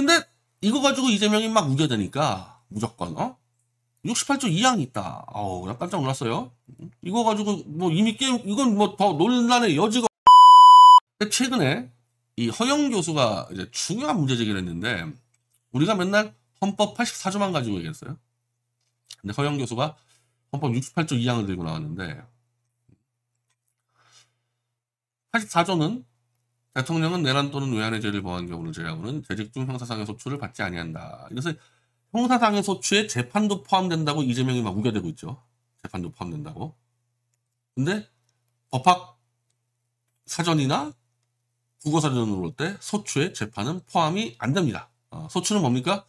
근데 이거 가지고 이재명이 막 우겨대니까 무조건 68조 2항이 있다. 나 깜짝 놀랐어요. 이거 가지고 뭐 이미 게임 이건 뭐 더 논란의 여지가. 근데 최근에 이 허영 교수가 이제 중요한 문제 제기를 했는데 우리가 맨날 헌법 84조만 가지고 얘기했어요. 근데 허영 교수가 헌법 68조 2항을 들고 나왔는데 84조는 대통령은 내란 또는 외환의 죄를 범한 경우를 제외하고는 재직 중 형사상의 소추를 받지 아니한다. 그래서 형사상의 소추에 재판도 포함된다고 이재명이 막 우겨대고 있죠. 재판도 포함된다고. 근데 법학 사전이나 국어사전으로 볼 때 소추에 재판은 포함이 안 됩니다. 소추는 뭡니까?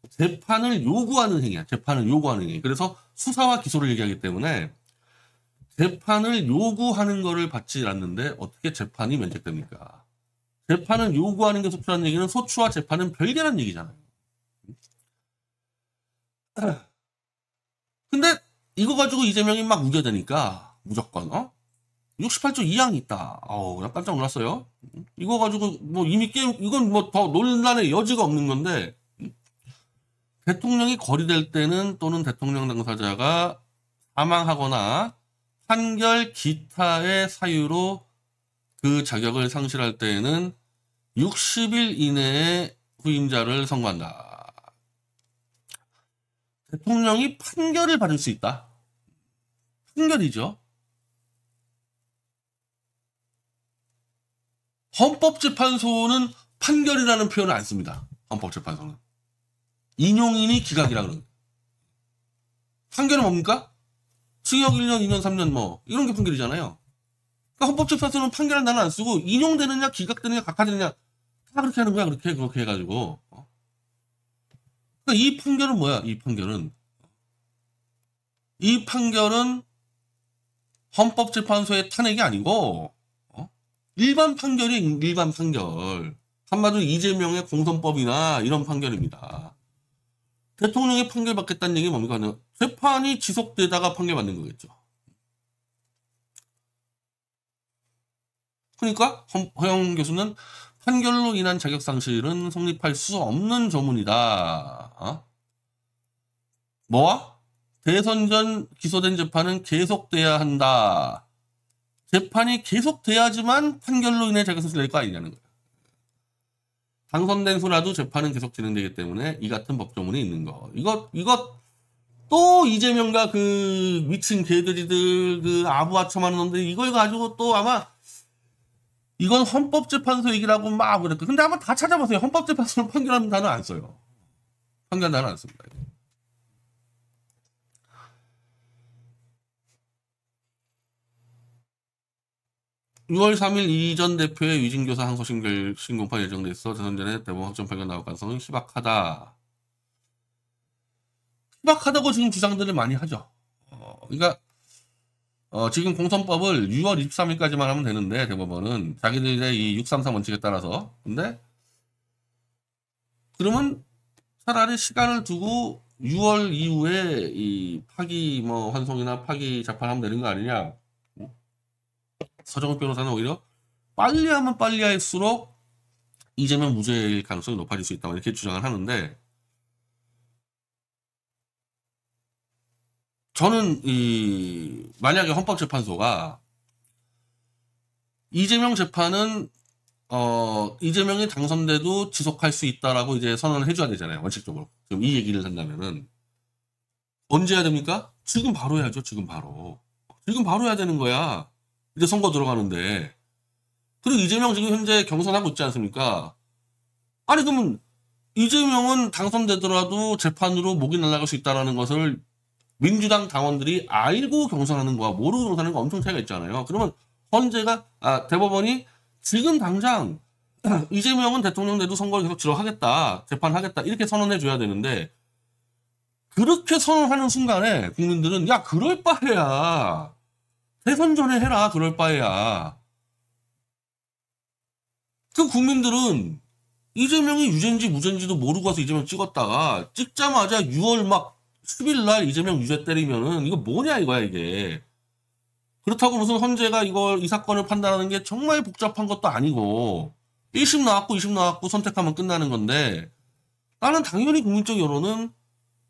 재판을 요구하는 행위야. 재판을 요구하는 행위. 그래서 수사와 기소를 얘기하기 때문에 재판을 요구하는 거를 받지 않는데 어떻게 재판이 면책됩니까? 재판을 요구하는 게 소추라는 얘기는 소추와 재판은 별개라는 얘기잖아요. 근데 이거 가지고 이재명이 막 우겨대니까 무조건 68조 2항이 있다. 나 깜짝 놀랐어요. 이거 가지고 뭐 이미 게임 이건 뭐 더 논란의 여지가 없는 건데 대통령이 거리될 때는 또는 대통령 당사자가 사망하거나 판결 기타의 사유로 그 자격을 상실할 때에는 60일 이내에 후임자를 선고한다. 대통령이 판결을 받을 수 있다. 판결이죠. 헌법재판소는 판결이라는 표현을 안 씁니다. 헌법재판소는. 인용인이 기각이라 그러는. 판결은 뭡니까? 징역 1년, 2년, 3년 뭐 이런 게 판결이잖아요. 그러니까 헌법재판소는 판결은 나는 안 쓰고 인용되느냐 기각되느냐 각하되느냐 다 그렇게 하는 거야. 그렇게 해가지고. 그러니까 이 판결은 뭐야? 이 판결은 헌법재판소의 탄핵이 아니고 일반 판결이 일반 판결. 한마디로 이재명의 공선법이나 이런 판결입니다. 대통령이 판결받겠다는 얘기 뭡니까? 재판이 지속되다가 판결받는 거겠죠. 그러니까 허영 교수는 판결로 인한 자격상실은 성립할 수 없는 조문이다. 뭐와? 대선 전 기소된 재판은 계속돼야 한다. 재판이 계속돼야지만 판결로 인해 자격상실 낼 거 아니냐는 거예요. 당선된 후라도 재판은 계속 진행되기 때문에 이 같은 법조문이 있는 거. 이거 또 이재명과 그 미친 개들이들 그 아부아첨하는 놈들 이걸 가지고 또 아마 이건 헌법재판소 얘기라고 막 그랬고 근데 한번 다 찾아보세요. 헌법재판소는 판결하는 단어 안 써요. 판결 단어 안 씁니다. 6월 3일 이 전 대표의 위증교사 항소심 공판 예정돼 있어 대선 전에 대법원 확정 판결 나올 가능성은 희박하다. 희박하다고 지금 주장들을 많이 하죠. 그러니까 지금 공선법을 6월 23일까지만 하면 되는데 대법원은 자기들의 이 633 원칙에 따라서 근데 그러면 차라리 시간을 두고 6월 이후에 이 파기 뭐 환송이나 파기 재판하면 되는 거 아니냐. 서정욱 변호사는 오히려 빨리 하면 빨리 할수록 이재명 무죄일 가능성이 높아질 수 있다 이렇게 주장을 하는데 저는 만약에 헌법재판소가 이재명 재판은 이재명이 당선돼도 지속할 수 있다라고 이제 선언을 해줘야 되잖아요. 원칙적으로. 지금 이 얘기를 한다면은 언제 해야 됩니까? 지금 바로 해야죠. 지금 바로 해야 되는 거야. 이제 선거 들어가는데. 그리고 이재명 지금 현재 경선하고 있지 않습니까? 아니 그러면 이재명은 당선되더라도 재판으로 목이 날아갈 수 있다는 것을 민주당 당원들이 알고 경선하는 거와 모르고 경선하는 거 엄청 차이가 있잖아요. 그러면 대법원이 지금 당장 이재명은 대통령 돼도 선거를 계속 치러하겠다. 재판하겠다. 이렇게 선언해 줘야 되는데 그렇게 선언하는 순간에 국민들은 야 그럴 바에야 대선 전에 해라. 그럴 바에야. 그 국민들은 이재명이 유죄인지 무죄인지도 모르고 와서 이재명 찍었다가 찍자마자 6월 막 10일 날 이재명 유죄 때리면은 이거 뭐냐 이거야 이게. 그렇다고 무슨 헌재가 이 사건을 판단하는 게 정말 복잡한 것도 아니고 1심 나왔고 2심 나왔고 선택하면 끝나는 건데 나는 당연히 국민적 여론은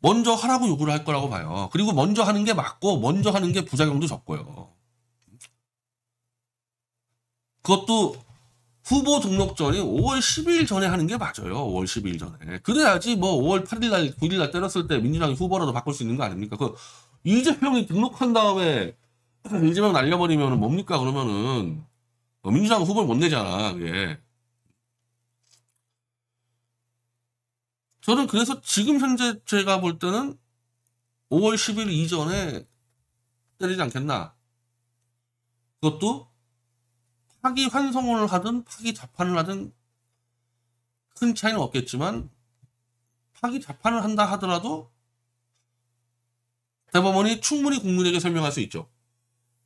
먼저 하라고 요구를 할 거라고 봐요. 그리고 먼저 하는 게 맞고 먼저 하는 게 부작용도 적고요. 그것도 후보 등록전이 5월 12일 전에 하는 게 맞아요. 5월 12일 전에. 그래야지 뭐 5월 8일 날, 9일 날 때렸을 때 민주당이 후보라도 바꿀 수 있는 거 아닙니까? 그 이재명이 등록한 다음에 이재명 날려버리면 뭡니까? 그러면은 민주당 후보를 못 내잖아. 그게. 저는 그래서 지금 현재 제가 볼 때는 5월 10일 이전에 때리지 않겠나. 그것도 파기 환송을 하든 파기 자판을 하든 큰 차이는 없겠지만 파기 자판을 한다 하더라도 대법원이 충분히 국민에게 설명할 수 있죠.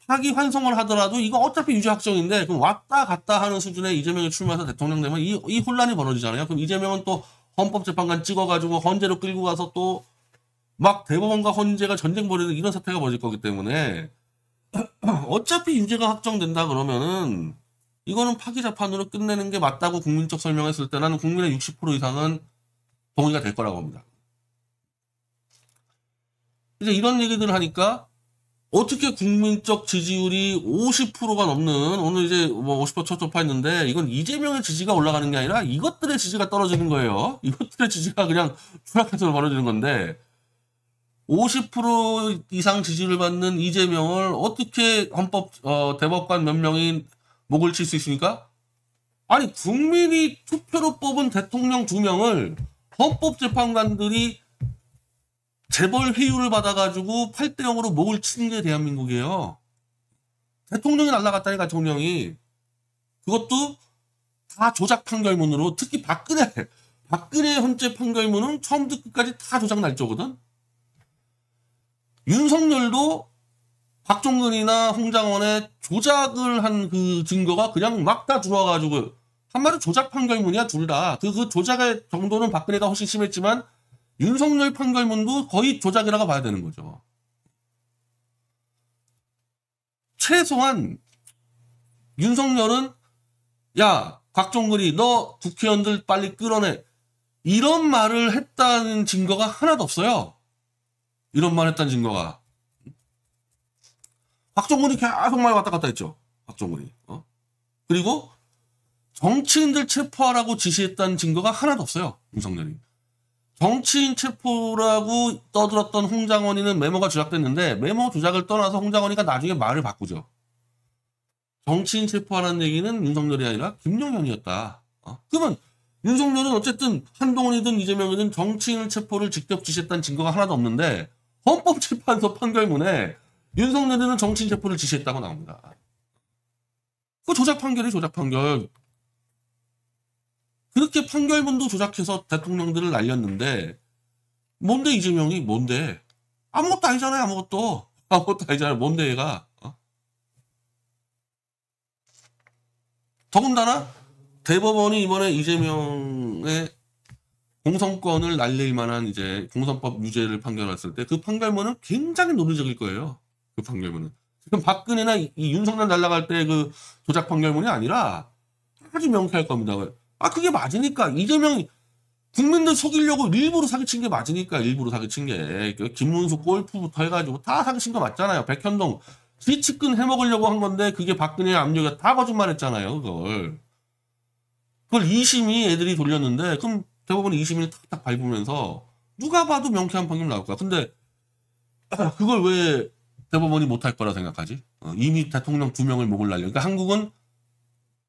파기 환송을 하더라도 이거 어차피 유죄 확정인데 그럼 왔다 갔다 하는 수준의 이재명이 출마해서 대통령 되면 이 혼란이 벌어지잖아요. 그럼 이재명은 또 헌법재판관 찍어가지고 헌재로 끌고 가서 또 막 대법원과 헌재가 전쟁 벌이는 이런 사태가 벌어질 거기 때문에 어차피 유죄가 확정된다 그러면은 이거는 파기 재판으로 끝내는 게 맞다고 국민적 설명했을 때 나는 국민의 60% 이상은 동의가 될 거라고 봅니다. 이제 이런 얘기들을 하니까 어떻게 국민적 지지율이 50%가 넘는 오늘 이제 뭐 50% 초토파했는데 이건 이재명의 지지가 올라가는 게 아니라 이것들의 지지가 떨어지는 거예요. 이것들의 지지가 그냥 추락해서 벌어지는 건데 50% 이상 지지를 받는 이재명을 어떻게 대법관 몇 명이 목을 칠 수 있습니까? 아니 국민이 투표로 뽑은 대통령 2명을 헌법재판관들이 재벌 회유를 받아가지고 8대 0으로 목을 친 게 대한민국이에요. 대통령이 날라갔다니까 대통령이. 그것도 다 조작 판결문으로 특히 박근혜 헌재 판결문은 처음부터 끝까지 다 조작 날조거든. 윤석열도 박종근이나 홍장원의 조작을 한 그 증거가 그냥 막 다 들어와가지고 한마디로 조작 판결문이야 둘 다. 그 조작의 정도는 박근혜가 훨씬 심했지만 윤석열 판결문도 거의 조작이라고 봐야 되는 거죠. 최소한 윤석열은 야 박종근이 너 국회의원들 빨리 끌어내 이런 말을 했다는 증거가 하나도 없어요. 이런 말 했다는 증거가. 박종근이 계속 말 왔다 갔다 했죠. 박종근이. 그리고 정치인들 체포하라고 지시했다는 증거가 하나도 없어요. 윤석열이. 정치인 체포라고 떠들었던 홍장원이는 메모가 조작됐는데 메모 조작을 떠나서 홍장원이가 나중에 말을 바꾸죠. 정치인 체포하라는 얘기는 윤석열이 아니라 김용현이었다. 그러면 윤석열은 어쨌든 한동훈이든 이재명이든 정치인 체포를 직접 지시했다는 증거가 하나도 없는데 헌법재판소 판결문에 윤석열이는 정치인 체포를 지시했다고 나옵니다. 그 조작 판결이 조작 판결. 그렇게 판결문도 조작해서 대통령들을 날렸는데 뭔데 이재명이 뭔데? 아무것도 아니잖아요. 아무것도 아니잖아요. 뭔데 얘가. 더군다나 대법원이 이번에 이재명의 공선권을 날릴 만한 이제 공선법 유죄를 판결했을 때 그 판결문은 굉장히 논리적일 거예요. 그 판결문은. 지금 박근혜나 이 윤석열 날라갈 때 그 조작 판결문이 아니라 아주 명쾌할 겁니다. 그게 맞으니까 이재명이 국민들 속이려고 일부러 사기친 게 맞으니까 일부러 사기친 게 김문수 골프부터 해가지고 다 사기친 거 맞잖아요. 백현동 지치근 해먹으려고 한 건데 그게 박근혜의 압력이 다 거짓말했잖아요. 그걸 2심이 애들이 돌렸는데 그럼 대법원이 2심을 탁탁 밟으면서 누가 봐도 명쾌한 판결 나올 거야. 근데 그걸 왜 대법원이 못할 거라 생각하지? 이미 대통령 2명을 목을 날려. 그러니까 한국은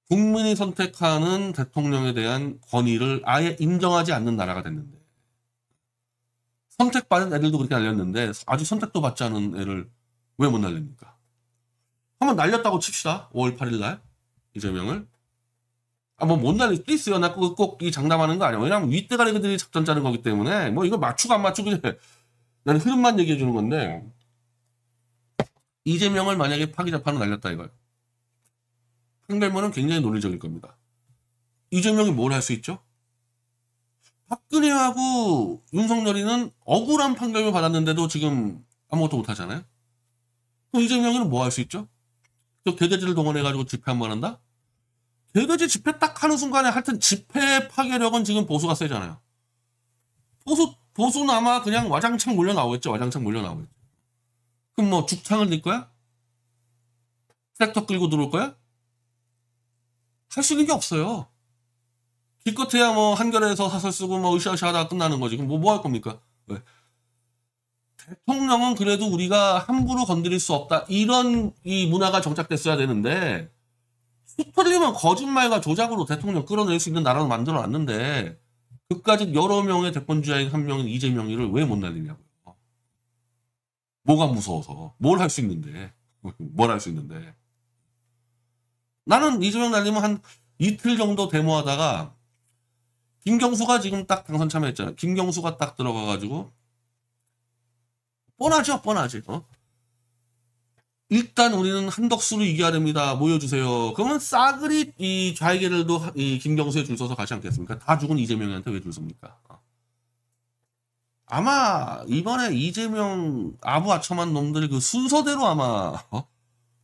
국민이 선택하는 대통령에 대한 권위를 아예 인정하지 않는 나라가 됐는데 선택받은 애들도 그렇게 날렸는데 아직 선택도 받지 않은 애를 왜 못 날립니까? 한번 날렸다고 칩시다. 5월 8일 날 이재명을. 뭐 못 날릴 수도 있어요. 나 꼭 이 장담하는 거 아니야. 왜냐면 윗대가리들이 작전 짜는 거기 때문에 뭐 이거 맞추고 안 맞추고 나는 흐름만 얘기해 주는 건데 이재명을 만약에 파기 재판을 날렸다 이거예요. 판결문은 굉장히 논리적일 겁니다. 이재명이 뭘 할 수 있죠? 박근혜하고 윤석열이는 억울한 판결을 받았는데도 지금 아무것도 못하잖아요. 그럼 이재명이는 뭐 할 수 있죠? 개돼지를 동원해가지고 집회 한번 한다? 개돼지 집회 딱 하는 순간에 하여튼 집회 파괴력은 지금 보수가 세잖아요. 보수는 아마 그냥 와장창 몰려 나오겠죠. 와장창 몰려 나오겠죠. 그럼 뭐 죽창을 낼 거야? 트랙터 끌고 들어올 거야? 할 수 있는 게 없어요. 기껏해야 뭐 한겨레에서 사설 쓰고 뭐 으쌰으쌰 하다가 끝나는 거지. 그럼 뭐 할 겁니까? 왜? 대통령은 그래도 우리가 함부로 건드릴 수 없다. 이런 이 문화가 정착됐어야 되는데 수틀리면 거짓말과 조작으로 대통령 끌어낼 수 있는 나라를 만들어 놨는데 그까지 여러 명의 대권주자인 한 명인 이재명이를 왜 못 날리냐고요. 뭐가 무서워서. 뭘 할 수 있는데. 뭘 할 수 있는데. 나는 이재명 날리면 한 이틀 정도 데모하다가 김경수가 지금 딱 당선 참여했잖아요. 김경수가 딱 들어가가지고 뻔하죠. 뻔하지. 일단 우리는 한덕수를 이겨야 됩니다. 모여주세요. 그러면 싸그리 이 좌익애들도 이 김경수에 줄 서서 가지 않겠습니까? 다 죽은 이재명한테 왜 줄 섭니까? 아마 이번에 이재명 아부아첨한 놈들 그 순서대로 아마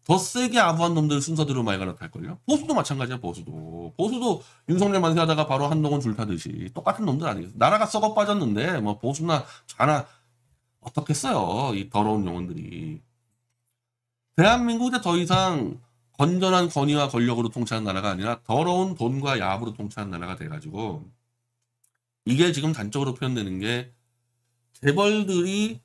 더 세게 아부한 놈들 순서대로 많이 갈아탈걸요? 보수도 마찬가지야. 보수도 윤석열 만세하다가 바로 한동훈 줄타듯이 똑같은 놈들 아니겠어. 나라가 썩어 빠졌는데 뭐 보수나 좌나 어떻겠어요. 이 더러운 영혼들이. 대한민국에 더 이상 건전한 권위와 권력으로 통치하는 나라가 아니라 더러운 돈과 야합으로 통치하는 나라가 돼가지고 이게 지금 단적으로 표현되는 게 재벌들이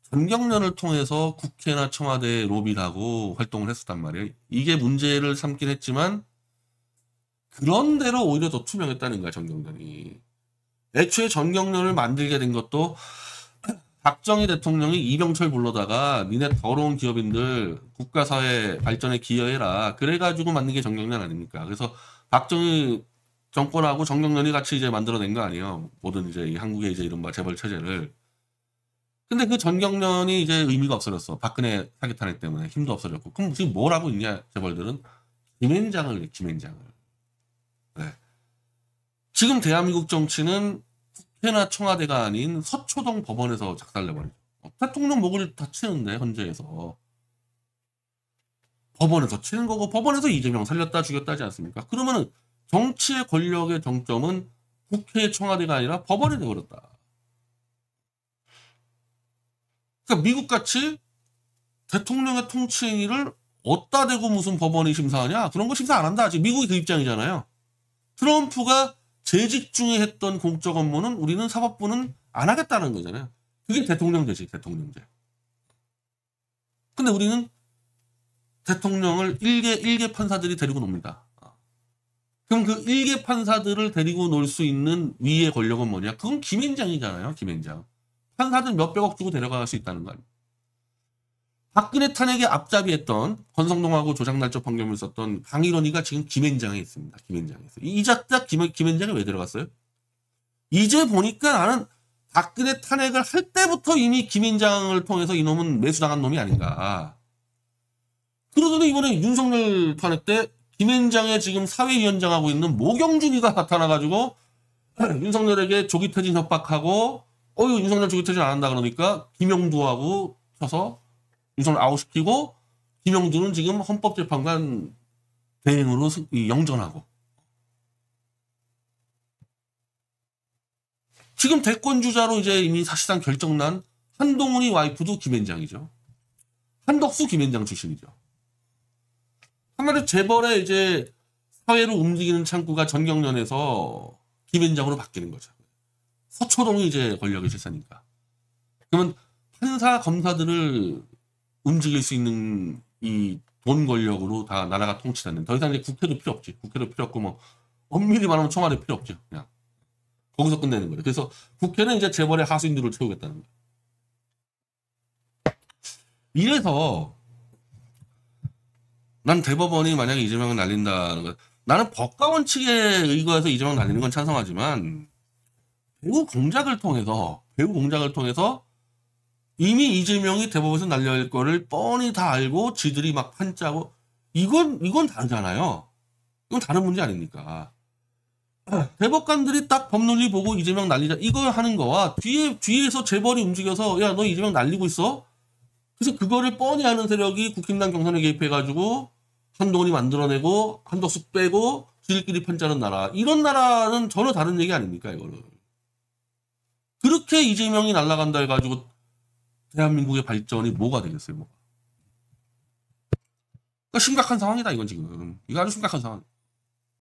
전경련을 통해서 국회나 청와대에 로비를 하고 활동을 했었단 말이에요. 이게 문제를 삼긴 했지만 그런 대로 오히려 더 투명했다는 거야. 전경련이. 애초에 전경련을 만들게 된 것도 박정희 대통령이 이병철 불러다가 니네 더러운 기업인들 국가사회 발전에 기여해라. 그래가지고 만든 게 전경련 아닙니까? 그래서 박정희 정권하고 전경련이 같이 이제 만들어낸 거 아니에요. 모든 이제 한국의 이제 이른바 재벌 체제를. 근데 그 전경련이 이제 의미가 없어졌어. 박근혜 사기 탄핵 때문에 힘도 없어졌고. 그럼 지금 뭘 하고 있냐, 재벌들은? 김앤장을. 네. 지금 대한민국 정치는 국회나 청와대가 아닌 서초동 법원에서 작살내버리죠. 대통령 목을 다 치는데, 헌재에서. 법원에서 치는 거고, 법원에서 이재명 살렸다 죽였다 하지 않습니까? 그러면은 정치의 권력의 정점은 국회, 청와대가 아니라 법원에 되어버렸다. 그러니까 미국같이 대통령의 통치행위를 어디다 대고 무슨 법원이 심사하냐? 그런 거 심사 안 한다. 지금 미국이 그 입장이잖아요. 트럼프가 재직 중에 했던 공적 업무는 우리는 사법부는 안 하겠다는 거잖아요. 그게 대통령제지, 대통령제. 근데 우리는 대통령을 일개 판사들이 데리고 놉니다. 그럼 그 일개 판사들을 데리고 놀 수 있는 위의 권력은 뭐냐? 그건 김앤장이잖아요, 김앤장. 판사들 몇백억 주고 데려갈 수 있다는 거 아니에요. 박근혜 탄핵에 앞잡이했던 권성동하고 조작날조 판결을 썼던 강일원이가 지금 김앤장에 있습니다. 김앤장에 있어요. 이 작작 김앤장에 왜 들어갔어요? 이제 보니까 나는 박근혜 탄핵을 할 때부터 이미 김앤장을 통해서 이놈은 매수당한 놈이 아닌가. 그러더니 이번에 윤석열 탄핵 때 김앤장에 지금 사회위원장하고 있는 모경준이가 나타나가지고 윤석열에게 조기퇴진 협박하고 윤석열 조기퇴진 안 한다 그러니까 김영두하고 쳐서 윤석열 아웃시키고 김영두는 지금 헌법재판관 대행으로 영전하고 지금 대권주자로 이제 이미 사실상 결정난 한동훈이 와이프도 김앤장이죠. 한덕수 김앤장 출신이죠. 한마디로 재벌의 이제 사회로 움직이는 창구가 전경련에서 김앤장으로 바뀌는 거죠. 서초동이 이제 권력의 실세니까. 그러면 판사, 검사들을 움직일 수 있는 이 돈 권력으로 다 나라가 통치되는. 더 이상 이제 국회도 필요 없지. 국회도 필요 없고 뭐 엄밀히 말하면 청와대 필요 없죠. 그냥 거기서 끝내는 거예요. 그래서 국회는 이제 재벌의 하수인들을 채우겠다는 거예요. 이래서 난 대법원이 만약에 이재명을 날린다는 거, 나는 법과 원칙에 의거해서 이재명 날리는 건 찬성하지만 배후 공작을 통해서 이미 이재명이 대법원에서 날려야 거를 뻔히 다 알고 지들이 막 판짜고 이건 다르잖아요. 이건 다른 문제 아닙니까? 대법관들이 딱 법논리 보고 이재명 날리자 이걸 하는 거와 뒤에서 재벌이 움직여서 야 너 이재명 날리고 있어? 그래서 그거를 뻔히 아는 세력이 국힘당 경선에 개입해가지고 한동훈이 만들어내고 한덕수 빼고 지들끼리 판짜는 나라 이런 나라는 전혀 다른 얘기 아닙니까 이거는. 그렇게 그렇게 이재명이 날아간다 해가지고 대한민국의 발전이 뭐가 되겠어요, 뭐가. 그러니까 심각한 상황이다, 이건 지금. 이거 아주 심각한 상황.